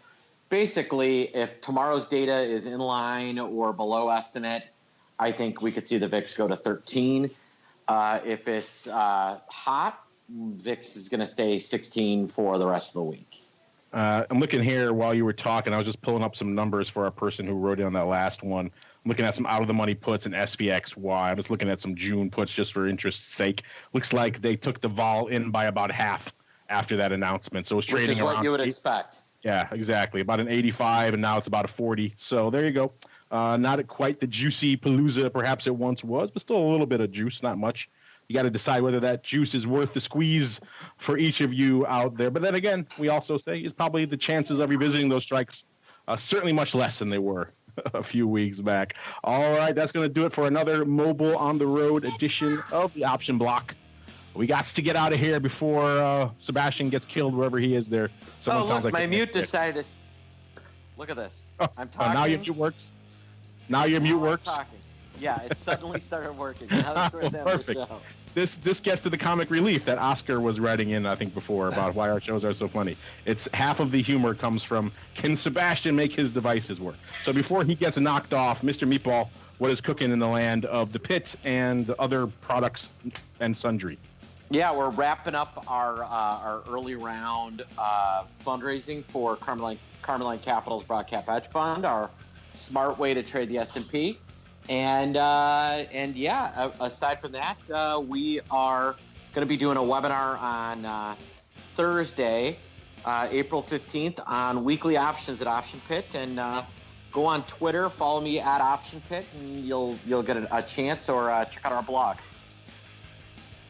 basically, if tomorrow's data is in line or below estimate, I think we could see the VIX go to 13. If it's hot, VIX is going to stay 16 for the rest of the week. I'm looking here while you were talking. I was just pulling up some numbers for our person who wrote in on that last one. I'm looking at some out-of-the-money puts in SVXY. I'm just looking at some June puts just for interest's sake. Looks like they took the vol in by about half after that announcement. So it was trading around. Which is what you would expect. Yeah, exactly. About an 85, and now it's about a 40. So there you go. Not at quite the juicy palooza perhaps it once was, but still a little bit of juice, not much. You got to decide whether that juice is worth the squeeze for each of you out there. But then again, we also say it's probably the chances of revisiting those strikes certainly much less than they were a few weeks back. All right, that's going to do it for another mobile on the road edition of the Option Block. We got to get out of here before Sebastian gets killed wherever he is there. Someone sounds like my mute decided to... Look at this. I'm talking. Now your mute works? Now your mute works? Yeah, it suddenly started working. Now that's where perfect. This gets to the comic relief that Oscar was writing in, I think, before about why our shows are so funny. It's half of the humor comes from, can Sebastian make his devices work? So before he gets knocked off, Mr. Meatball, what is cooking in the land of the pit and other products and sundry? Yeah, we're wrapping up our early round fundraising for Carmeline Capital's Broad Cap Hedge Fund, our smart way to trade the S&P. And yeah, aside from that, we are going to be doing a webinar on Thursday, April 15th on weekly options at Option Pit. And go on Twitter, follow me at Option Pit, and you'll get a chance, or check out our blog.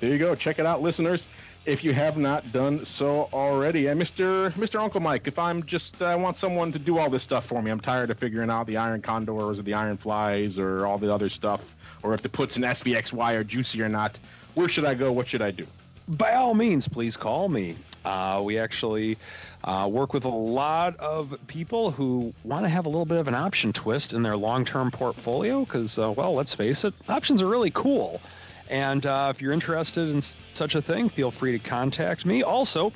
There you go. Check it out, listeners, if you have not done so already. And Mr. Uncle Mike, if I'm just I want someone to do all this stuff for me. I'm tired of figuring out the iron condors or the iron flies or all the other stuff, or if the puts in SPXY are juicy or not. Where should I go? What should I do? By all means, please call me. We actually work with a lot of people who want to have a little bit of an option twist in their long-term portfolio because, well, let's face it, options are really cool. And if you're interested in such a thing, feel free to contact me. Also,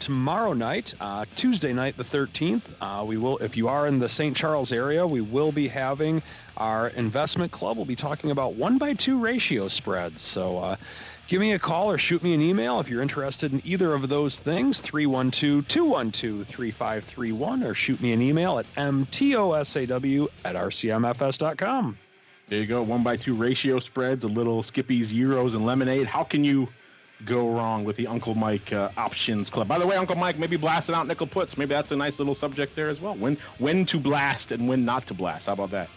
tomorrow night, Tuesday night, the 13th, we will, if you are in the St. Charles area, we will be having our investment club. We'll be talking about 1-by-2 ratio spreads. So give me a call or shoot me an email if you're interested in either of those things, 312-212-3531, or shoot me an email at mtosaw@rcmfs.com. There you go. 1-by-2 ratio spreads, a little Skippy's, Euros, and lemonade. How can you go wrong with the Uncle Mike Options Club? By the way, Uncle Mike, maybe blasting out nickel puts. Maybe that's a nice little subject there as well. When to blast and when not to blast. How about that?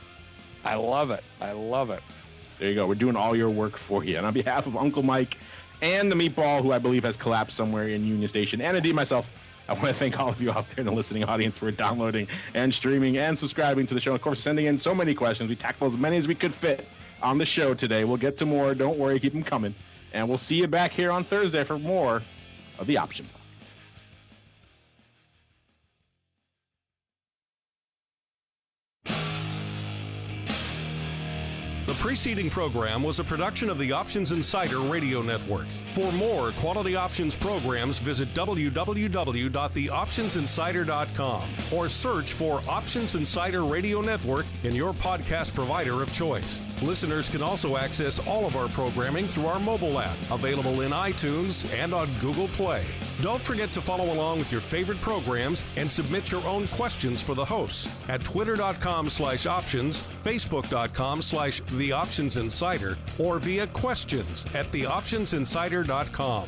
I love it. I love it. There you go. We're doing all your work for you. And on behalf of Uncle Mike and the Meatball, who I believe has collapsed somewhere in Union Station, and indeed myself, I want to thank all of you out there in the listening audience for downloading and streaming and subscribing to the show. Of course, sending in so many questions. We tackled as many as we could fit on the show today. We'll get to more. Don't worry. Keep them coming. And we'll see you back here on Thursday for more of The Option. The preceding program was a production of the Options Insider Radio Network. For more quality options programs, visit www.theoptionsinsider.com or search for Options Insider Radio Network in your podcast provider of choice. Listeners can also access all of our programming through our mobile app, available in iTunes and on Google Play. Don't forget to follow along with your favorite programs and submit your own questions for the hosts at twitter.com/options, facebook.com/theoptionsinsider, or via questions at theoptionsinsider.com.